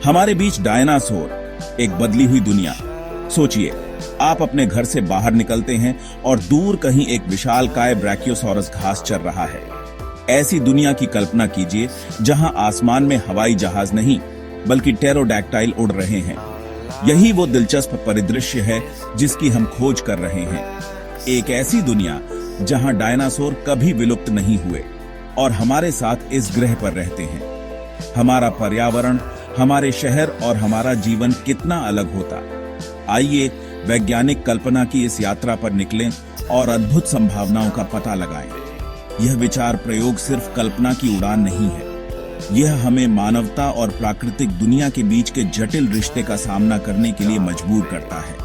हमारे बीच डायनासोर, एक बदली हुई दुनिया। सोचिए, आप अपने घर से बाहर निकलते हैं और दूर कहीं एक विशालकाय ब्रैकियोसॉरस घास चर रहा है। ऐसी दुनिया की कल्पना कीजिए जहां आसमान में हवाई जहाज नहीं बल्कि टेरोडैक्टाइल उड़ रहे हैं। यही वो दिलचस्प परिदृश्य है जिसकी हम खोज कर रहे हैं। एक ऐसी दुनिया जहां डायनासोर कभी विलुप्त नहीं हुए और हमारे साथ इस ग्रह पर रहते हैं। हमारा पर्यावरण, हमारे शहर और हमारा जीवन कितना अलग होता। आइए वैज्ञानिक कल्पना की इस यात्रा पर निकलें और अद्भुत संभावनाओं का पता लगाएं। यह विचार प्रयोग सिर्फ कल्पना की उड़ान नहीं है, यह हमें मानवता और प्राकृतिक दुनिया के बीच के जटिल रिश्ते का सामना करने के लिए मजबूर करता है।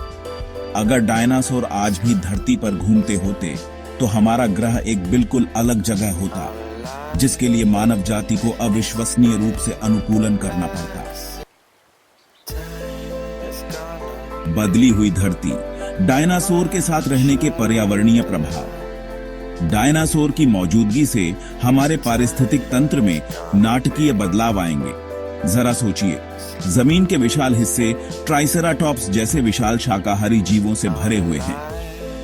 अगर डायनासोर आज भी धरती पर घूमते होते तो हमारा ग्रह एक बिल्कुल अलग जगह होता, जिसके लिए मानव जाति को अविश्वसनीय रूप से अनुकूलन करना पड़ता। बदली हुई धरती, डायनासोर के साथ रहने के पर्यावरणीय प्रभाव। डायनासोर की मौजूदगी से हमारे पारिस्थितिक तंत्र में नाटकीय बदलाव आएंगे। जरा सोचिए, जमीन के विशाल हिस्से ट्राइसेराटॉप्स जैसे विशाल शाकाहारी जीवों से भरे हुए हैं,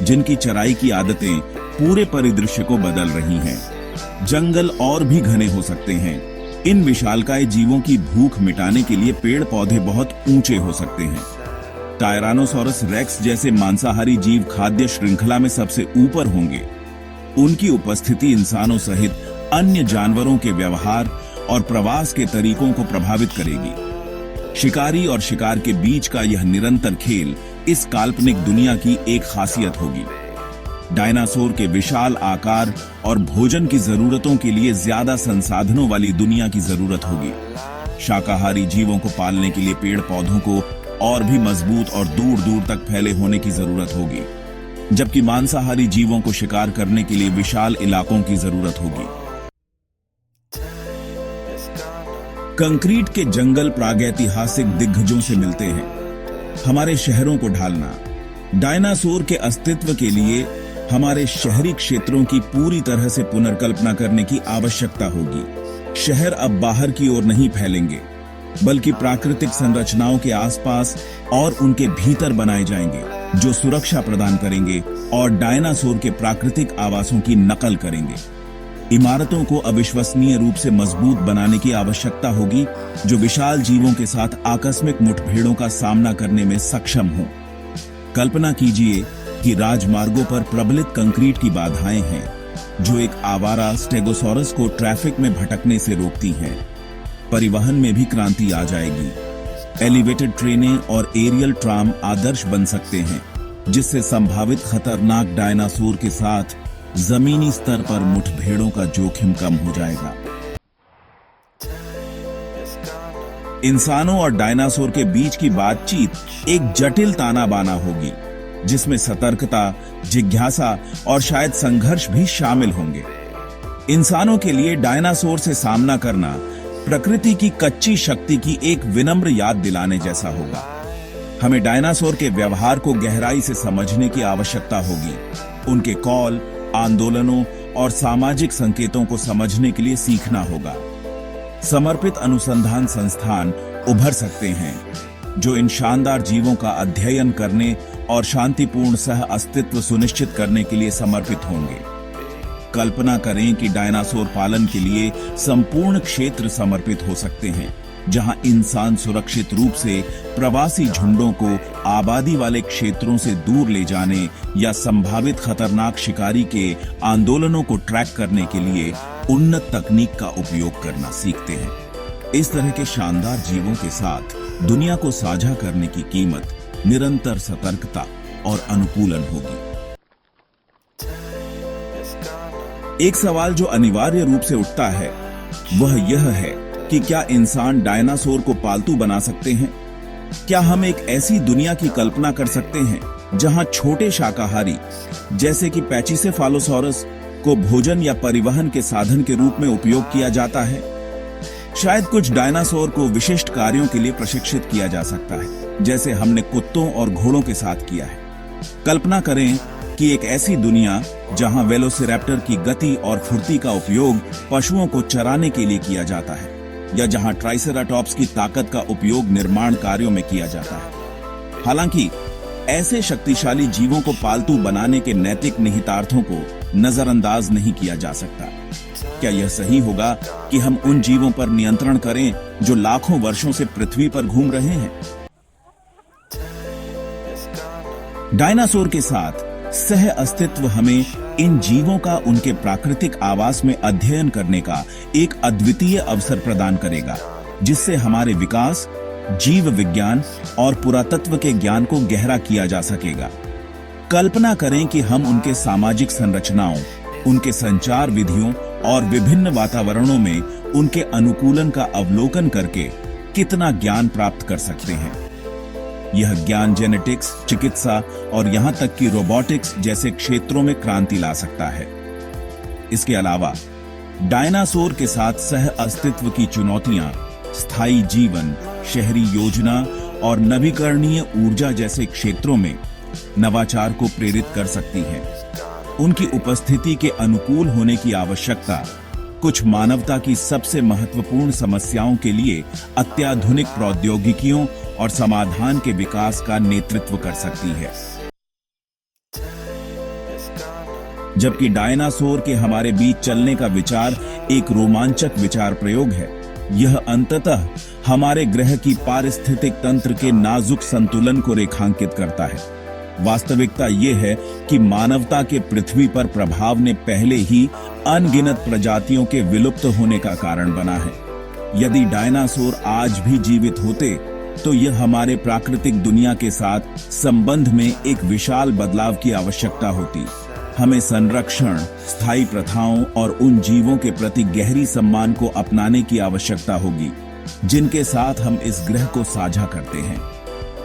जिनकी चराई की आदतें पूरे परिदृश्य को बदल रही हैं। जंगल और भी घने हो सकते हैं। इन विशालकाय जीवों की भूख मिटाने के लिए पेड़ पौधे बहुत ऊंचे हो सकते हैं। टायरानोसॉरस रेक्स जैसे मांसाहारी जीव खाद्य श्रृंखला में सबसे ऊपर होंगे। उनकी उपस्थिति इंसानों सहित अन्य जानवरों के व्यवहार और प्रवास के तरीकों को प्रभावित करेगी। शिकारी और शिकार के बीच का यह निरंतर खेल इस काल्पनिक दुनिया की एक खासियत होगी। डायनासोर के विशाल आकार और भोजन की जरूरतों के लिए ज्यादा संसाधनों वाली दुनिया की जरूरत होगी। शाकाहारी जीवों को पालने के लिए पेड़ पौधों को और भी मजबूत और दूर दूर तक फैले होने की जरूरत होगी, जबकि मांसाहारी जीवों को शिकार करने के लिए विशाल इलाकों की जरूरत होगी। कंक्रीट के जंगल प्रागैतिहासिक दिग्गजों से मिलते हैं। हमारे शहरों को ढालना। डायनासोर के अस्तित्व के लिए हमारे शहरी क्षेत्रों की पूरी तरह से पुनर्कल्पना करने की आवश्यकता होगी। शहर अब बाहर की ओर नहीं फैलेंगे, बल्कि प्राकृतिक संरचनाओं के आसपास और उनके भीतर बनाए जाएंगे, जो सुरक्षा प्रदान करेंगे और डायनासोर के प्राकृतिक आवासों की नकल करेंगे। इमारतों को अविश्वसनीय रूप से मजबूत बनाने की आवश्यकता होगी, जो विशाल जीवों के साथ आकस्मिक मुठभेड़ों का सामना करने में सक्षम हों। कल्पना कीजिए कि राजमार्गों पर प्रबलित कंक्रीट की बाधाएं हैं, जो एक आवारा स्टेगोसॉरस को ट्रैफिक में भटकने से रोकती हैं। परिवहन में भी क्रांति आ जाएगी। एलिवेटेड ट्रेनें और एरियल ट्राम आदर्श बन सकते हैं, जिससे संभावित खतरनाक डायनासोर के साथ जमीनी स्तर पर मुठभेड़ों का जोखिम कम हो जाएगा। इंसानों और डायनासोर के बीच की बातचीत एक जटिल ताना बाना होगी, जिसमें सतर्कता, जिज्ञासा और शायद संघर्ष भी शामिल होंगे। इंसानों के लिए डायनासोर से सामना करना प्रकृति की कच्ची शक्ति की एक विनम्र याद दिलाने जैसा होगा। हमें डायनासोर के व्यवहार को गहराई से समझने की आवश्यकता होगी। उनके कॉल, आंदोलनों और सामाजिक संकेतों को समझने के लिए सीखना होगा। समर्पित अनुसंधान संस्थान उभर सकते हैं, जो इन शानदार जीवों का अध्ययन करने और शांतिपूर्ण सह अस्तित्व सुनिश्चित करने के लिए समर्पित होंगे। कल्पना करें कि डायनासोर पालन के लिए संपूर्ण क्षेत्र समर्पित हो सकते हैं, जहां इंसान सुरक्षित रूप से प्रवासी झुंडों को आबादी वाले क्षेत्रों से दूर ले जाने या संभावित खतरनाक शिकारी के आंदोलनों को ट्रैक करने के लिए उन्नत तकनीक का उपयोग करना सीखते हैं। इस तरह के शानदार जीवों के साथ दुनिया को साझा करने की कीमत निरंतर सतर्कता और अनुकूलन होगी। एक सवाल जो अनिवार्य रूप से उठता है वह यह है कि क्या इंसान डायनासोर को पालतू बना सकते हैं? क्या हम एक ऐसी दुनिया की कल्पना कर सकते हैं जहां छोटे शाकाहारी जैसे कि पैचिसेफालोसॉरस को भोजन या परिवहन के साधन के रूप में उपयोग किया जाता है? शायद कुछ डायनासोर को विशिष्ट कार्यों के लिए प्रशिक्षित किया जा सकता है, जैसे हमने कुत्तों और घोड़ों के साथ किया है। कल्पना करें कि एक ऐसी दुनिया जहां वेलोसिरैप्टर की गति और फुर्ती का उपयोग पशुओं को चराने के लिए किया जाता है, या जहां ट्राइसेराटॉप्स की ताकत का उपयोग निर्माण कार्यों में किया जाता है। हालांकि ऐसे शक्तिशाली जीवों को पालतू बनाने के नैतिक निहितार्थों को नजरअंदाज नहीं किया जा सकता। क्या यह सही होगा कि हम उन जीवों पर नियंत्रण करें जो लाखों वर्षों से पृथ्वी पर घूम रहे हैं? डायनासोर के साथ सह अस्तित्व हमें इन जीवों का उनके प्राकृतिक आवास में अध्ययन करने का एक अद्वितीय अवसर प्रदान करेगा, जिससे हमारे विकास, जीव विज्ञान और पुरातत्व के ज्ञान को गहरा किया जा सकेगा। कल्पना करें कि हम उनके सामाजिक संरचनाओं, उनके संचार विधियों और विभिन्न वातावरणों में उनके अनुकूलन का अवलोकन करके कितना ज्ञान प्राप्त कर सकते हैं। यह ज्ञान जेनेटिक्स, चिकित्सा और यहां तक कि रोबोटिक्स जैसे क्षेत्रों में क्रांति ला सकता है। इसके अलावा डायनासोर के साथ सह अस्तित्व की चुनौतियां स्थायी जीवन, शहरी योजना और नवीकरणीय ऊर्जा जैसे क्षेत्रों में नवाचार को प्रेरित कर सकती हैं। उनकी उपस्थिति के अनुकूल होने की आवश्यकता कुछ मानवता की सबसे महत्वपूर्ण समस्याओं के लिए अत्याधुनिक प्रौद्योगिकियों और समाधान के विकास का नेतृत्व कर सकती है। जबकि डायनासोर के हमारे बीच चलने का विचार एक रोमांचक विचार प्रयोग है, यह अंततः हमारे ग्रह की पारिस्थितिक तंत्र के नाजुक संतुलन को रेखांकित करता है। वास्तविकता यह है कि मानवता के पृथ्वी पर प्रभाव ने पहले ही अनगिनत प्रजातियों के विलुप्त होने का कारण बना है। यदि डायनासोर आज भी जीवित होते तो यह हमारे प्राकृतिक दुनिया के साथ संबंध में एक विशाल बदलाव की आवश्यकता होती। हमें संरक्षण, स्थायी प्रथाओं और उन जीवों के प्रति गहरी सम्मान को अपनाने की आवश्यकता होगी जिनके साथ हम इस ग्रह को साझा करते हैं।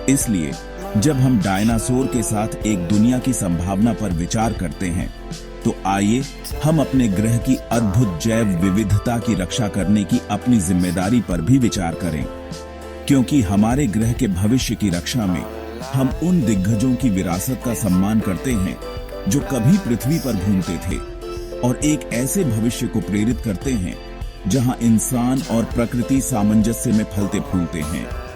इसलिए जब हम डायनासोर के साथ एक दुनिया की संभावना पर विचार करते हैं, तो आइए हम अपने ग्रह की अद्भुत जैव विविधता की रक्षा करने की अपनी जिम्मेदारी पर भी विचार करें, क्योंकि हमारे ग्रह के भविष्य की रक्षा में हम उन दिग्गजों की विरासत का सम्मान करते हैं जो कभी पृथ्वी पर घूमते थे, और एक ऐसे भविष्य को प्रेरित करते हैं जहां इंसान और प्रकृति सामंजस्य में फलते फूलते हैं।